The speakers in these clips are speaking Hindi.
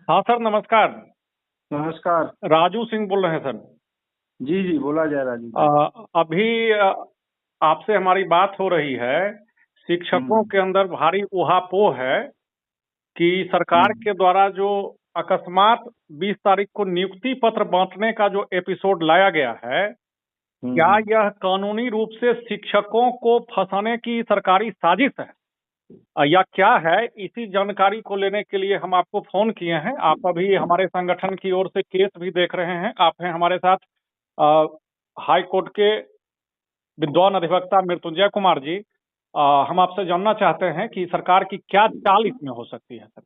हाँ सर, नमस्कार। नमस्कार। राजू सिंह बोल रहे हैं सर। जी जी, बोला जाए राजू जी। अभी आपसे हमारी बात हो रही है। शिक्षकों हम्म। के अंदर भारी ऊहापोह है कि सरकार हम्म। के द्वारा जो अकस्मात 20 तारीख को नियुक्ति पत्र बांटने का जो एपिसोड लाया गया है, क्या हम्म। यह कानूनी रूप से शिक्षकों को फंसाने की सरकारी साजिश है या क्या है? इसी जानकारी को लेने के लिए हम आपको फोन किए हैं। आप अभी हमारे संगठन की ओर से केस भी देख रहे हैं। आप हैं हमारे साथ हाई कोर्ट के विद्वान अधिवक्ता मृत्युंजय कुमार जी। हम आपसे जानना चाहते हैं कि सरकार की क्या चाल इसमें हो सकती है सर।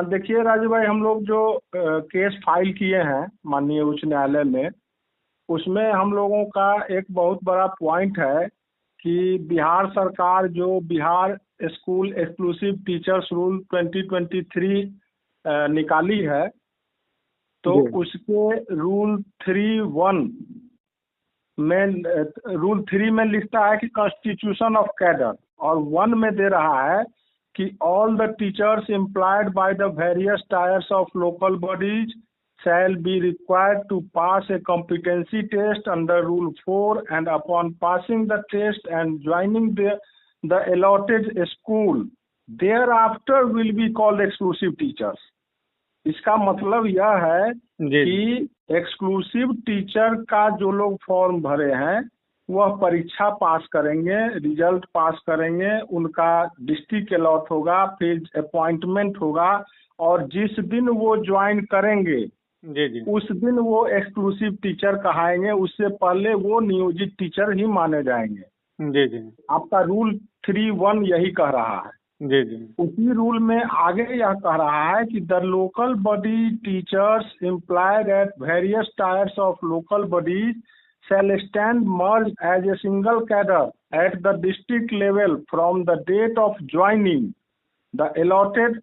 देखिए राजू भाई, हम लोग जो केस फाइल किए हैं माननीय उच्च न्यायालय में, उसमें हम लोगों का एक बहुत बड़ा पॉइंट है कि बिहार सरकार जो Bihar school exclusive teachers rule 2023 निकाली है, तो जी उसके रूल 3 में लिखता है कि कॉन्स्टिट्यूशन ऑफ कैडर, और 1 में दे रहा है कि all the teachers employed by the various tyres of local bodies shall be required to pass a competency test under Rule 4, and upon passing the test and joining the allotted school, thereafter will be called exclusive teachers. इसका मतलब यह है जी कि एक्सक्लूसिव टीचर का जो लोग फॉर्म भरे हैं वह परीक्षा पास करेंगे, रिजल्ट पास करेंगे, उनका डिस्ट्रिक्ट अलॉट होगा, फिर अपॉइंटमेंट होगा, और जिस दिन वो ज्वाइन करेंगे जी जी उस दिन वो एक्सक्लूसिव टीचर कहाएंगे। उससे पहले वो नियोजित टीचर ही माने जाएंगे। जी जी आपका रूल 3(1) यही कह रहा है। जी जी उसी रूल में आगे यह कह रहा है कि the local body teachers employed at various tyres of local bodies shall stand merged as a single cadre at the district level from the date of joining the allotted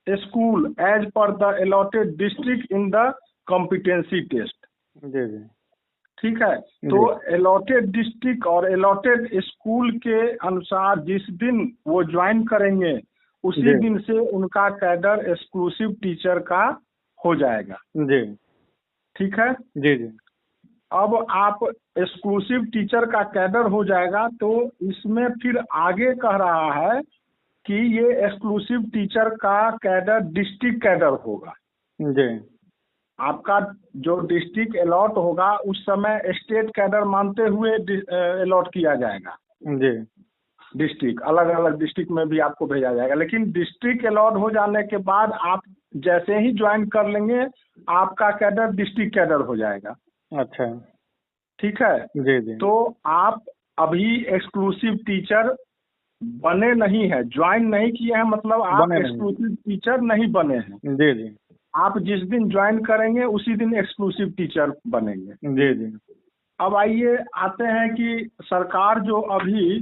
school as per the allotted district in the competency test. जी जी ठीक है, तो अलॉटेड डिस्ट्रिक्ट और अलॉटेड स्कूल के अनुसार जिस दिन वो ज्वाइन करेंगे उसी दिन से उनका कैडर एक्सक्लूसिव टीचर का हो जाएगा। जी ठीक है जी जी अब आप एक्सक्लूसिव टीचर का कैडर हो जाएगा, तो इसमें फिर आगे कह रहा है कि ये एक्सक्लूसिव टीचर का कैडर डिस्ट्रिक्ट कैडर होगा। जी आपका जो डिस्ट्रिक्ट अलॉट होगा उस समय स्टेट कैडर मानते हुए अलॉट किया जाएगा। जी डिस्ट्रिक्ट अलग अलग डिस्ट्रिक्ट में भी आपको भेजा जाएगा, लेकिन डिस्ट्रिक्ट अलॉट हो जाने के बाद आप जैसे ही ज्वाइन कर लेंगे आपका कैडर डिस्ट्रिक्ट कैडर हो जाएगा। अच्छा ठीक है, जी जी तो आप अभी एक्सक्लूसिव टीचर बने नहीं है, ज्वाइन नहीं किए हैं, मतलब आप एक्सक्लूसिव टीचर नहीं बने हैं। जी जी आप जिस दिन ज्वाइन करेंगे उसी दिन एक्सक्लूसिव टीचर बनेंगे। जी जी अब आइए आते हैं कि सरकार जो अभी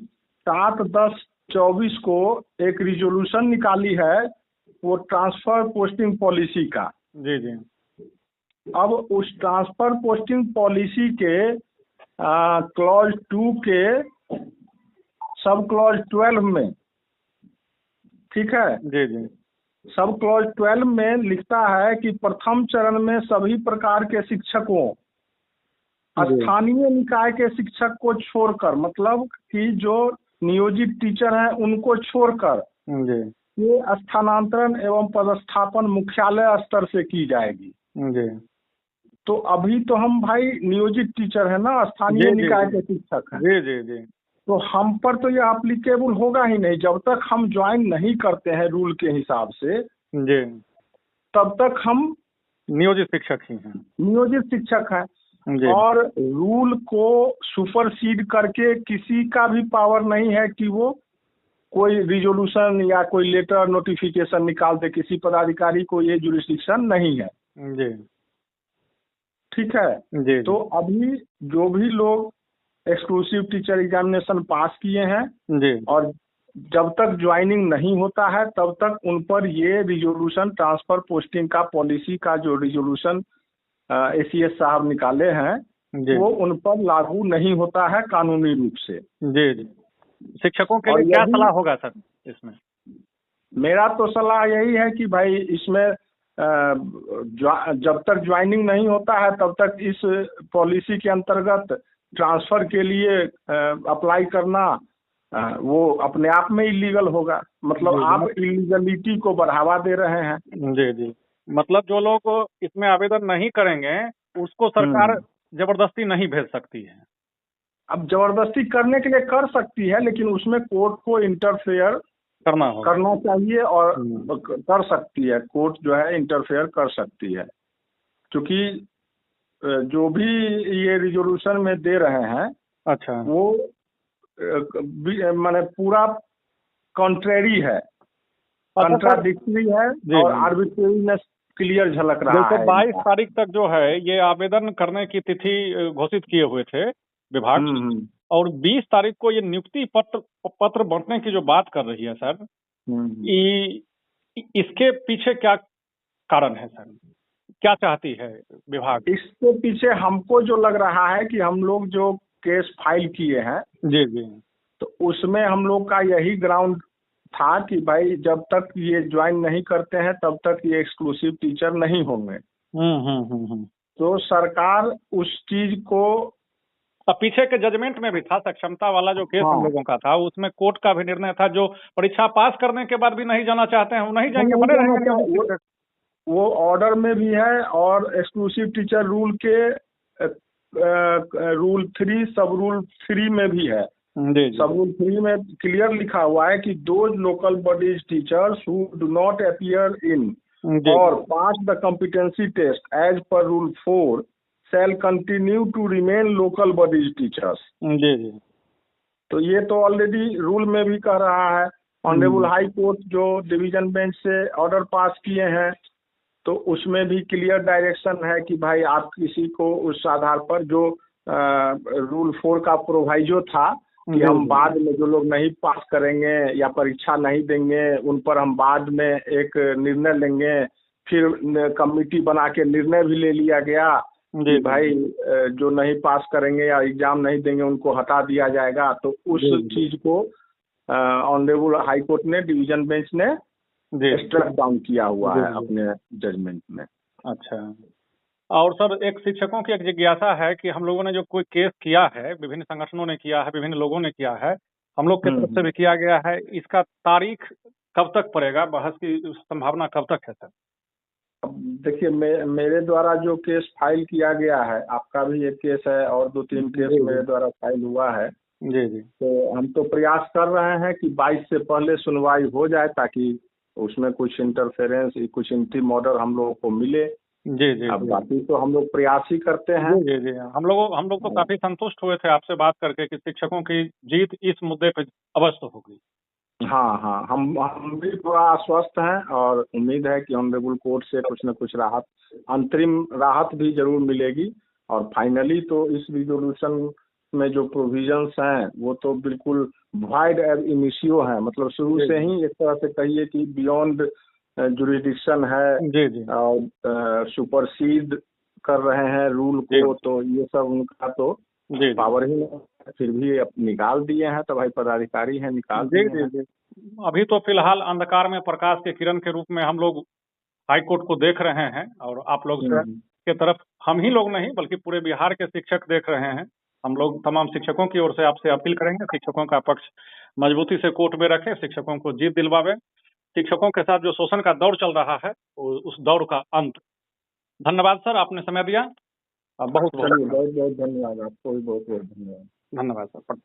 7/10/24 को एक रिजोल्यूशन निकाली है वो ट्रांसफर पोस्टिंग पॉलिसी का। जी जी अब उस ट्रांसफर पोस्टिंग पॉलिसी के क्लॉज 2 के सब क्लॉज 12 में, ठीक है, जी जी सब क्लॉज 12 में लिखता है कि प्रथम चरण में सभी प्रकार के शिक्षकों, स्थानीय निकाय के शिक्षक को छोड़कर, मतलब कि जो नियोजित टीचर हैं उनको छोड़कर ये स्थानांतरण एवं पदस्थापन मुख्यालय स्तर से की जाएगी। जी तो अभी तो हम भाई नियोजित टीचर है ना, स्थानीय निकाय के शिक्षक हैं। जी जी जी तो हम पर तो यह एप्लीकेबल होगा ही नहीं जब तक हम ज्वाइन नहीं करते हैं रूल के हिसाब से। जी तब तक हम नियोजित शिक्षक ही हैं। नियोजित शिक्षक हैं और रूल को सुपरसीड करके किसी का भी पावर नहीं है कि वो कोई रिजोल्यूशन या कोई लेटर नोटिफिकेशन निकाल दे। किसी पदाधिकारी को ये जुरिस्डिक्शन नहीं है। जी ठीक है जी तो अभी जो भी लोग एक्सक्लूसिव टीचर एग्जामिनेशन पास किए हैं जी और जब तक ज्वाइनिंग नहीं होता है तब तक उन पर ये रिजोल्यूशन ट्रांसफर पोस्टिंग का पॉलिसी का जो रिजोल्यूशन ACS साहब निकाले हैं वो उन पर लागू नहीं होता है कानूनी रूप से। जी जी शिक्षकों के लिए क्या सलाह होगा सर इसमें? मेरा तो सलाह यही है कि भाई इसमें जब तक ज्वाइनिंग नहीं होता है तब तक इस पॉलिसी के अंतर्गत ट्रांसफर के लिए अप्लाई करना वो अपने आप में इलीगल होगा। मतलब जी आप इलीगलिटी को बढ़ावा दे रहे हैं। जी जी। मतलब जो लोग इसमें आवेदन नहीं करेंगे उसको सरकार जबरदस्ती नहीं भेज सकती है। अब जबरदस्ती करने के लिए कर सकती है, लेकिन उसमें कोर्ट को इंटरफेयर करना चाहिए और कर सकती है। कोर्ट जो है इंटरफेयर कर सकती है, क्योंकि जो भी ये रिजोल्यूशन में दे रहे हैं अच्छा, वो माने पूरा कॉन्ट्रेरी है, कंट्राडिक्टरी है और आर्बिट्रेरीनेस क्लियर झलक रहा है। 22 तारीख तक जो है ये आवेदन करने की तिथि घोषित किए हुए थे विभाग, और 20 तारीख को ये नियुक्ति पत्र बांटने की जो बात कर रही है सर, इसके पीछे क्या कारण है सर? क्या चाहती है विभाग? इसके पीछे हमको जो लग रहा है कि हम लोग जो केस फाइल किए हैं जी जी, तो उसमें हम लोग का यही ग्राउंड था कि भाई जब तक ये ज्वाइन नहीं करते हैं तब तक ये एक्सक्लूसिव टीचर नहीं होंगे। तो सरकार उस चीज को पीछे के जजमेंट में भी था, सक्षमता वाला जो केस हम लोगों का था उसमें कोर्ट का भी निर्णय था, जो परीक्षा पास करने के बाद भी नहीं जाना चाहते हैं वो नहीं जाएंगे, बने रहेंगे। वो ऑर्डर में भी है और एक्सक्लूसिव टीचर रूल के रूल 3 सब रूल 3 में भी है। सब रूल 3 में क्लियर लिखा हुआ है कि those local bodies teachers who do not appear in और pass the competency test as per rule 4 shall continue to remain local bodies teachers। जी जी। तो ये तो ऑलरेडी रूल में भी कह रहा है। ऑनरेबल हाई कोर्ट जो डिवीजन बेंच से ऑर्डर पास किए हैं तो उसमें भी क्लियर डायरेक्शन है कि भाई आप किसी को उस आधार पर जो रूल 4 का प्रोवाइजो था कि हम बाद में जो लोग नहीं पास करेंगे या परीक्षा नहीं देंगे उन पर हम बाद में एक निर्णय लेंगे, फिर कमेटी बना के निर्णय भी ले लिया गया कि भाई जो नहीं पास करेंगे या एग्जाम नहीं देंगे उनको हटा दिया जाएगा। तो उस चीज को ऑनरेबल हाई कोर्ट ने डिवीजन बेंच ने स्ट्रक डाउन किया हुआ है अपने जजमेंट में। अच्छा, और सर एक शिक्षकों की एक जिज्ञासा है कि हम लोगों ने जो कोई केस किया है, विभिन्न संगठनों ने किया है, विभिन्न लोगों ने किया है, हम लोग की तरफ से भी किया गया है, इसका तारीख कब तक पड़ेगा? बहस की संभावना कब तक है सर? अब देखिए मेरे द्वारा जो केस फाइल किया गया है, आपका भी एक केस है और 2-3 केस मेरे द्वारा फाइल हुआ है। जी जी। तो हम तो प्रयास कर रहे हैं कि 22 से पहले सुनवाई हो जाए ताकि उसमें कुछ इंटरफेरेंस, कुछ इंट्रीम ऑर्डर हम लोगों को मिले। जी जी। अब बाकी तो हम लोग प्रयास ही करते हैं। जी जी। हम लोग तो काफी संतुष्ट हुए थे आपसे बात करके कि शिक्षकों की जीत इस मुद्दे पे अवश्य होगी। हाँ, हम भी थोड़ा आश्वस्त हैं और उम्मीद है कि ऑनरेबल कोर्ट से कुछ न कुछ राहत, अंतरिम राहत भी जरूर मिलेगी। और फाइनली तो इस रिजोल्यूशन में जो प्रोविजंस हैं वो तो बिल्कुल वॉइड एब इनिशियो हैं, मतलब शुरू से ही एक तरह से कहिए कि बियॉन्ड जुरिडिक्शन है। जी जी। और सुपरसीड कर रहे हैं रूल को, तो ये सब उनका तो पावर ही नहीं, फिर भी अब निकाल दिए हैं तो भाई पदाधिकारी हैं, निकाल दिए हैं। अभी तो फिलहाल अंधकार में प्रकाश के किरण के रूप में हम लोग हाई कोर्ट को देख रहे हैं और आप लोग के तरफ हम ही लोग नहीं बल्कि पूरे बिहार के शिक्षक देख रहे हैं। हम लोग तमाम शिक्षकों की ओर से आपसे अपील करेंगे, शिक्षकों का पक्ष मजबूती से कोर्ट में रखें, शिक्षकों को जीत दिलवावे, शिक्षकों के साथ जो शोषण का दौर चल रहा है उस दौर का अंत। धन्यवाद सर, आपने समय दिया। बहुत बहुत धन्यवाद आपको भी, बहुत बहुत धन्यवाद। धन्यवाद सर।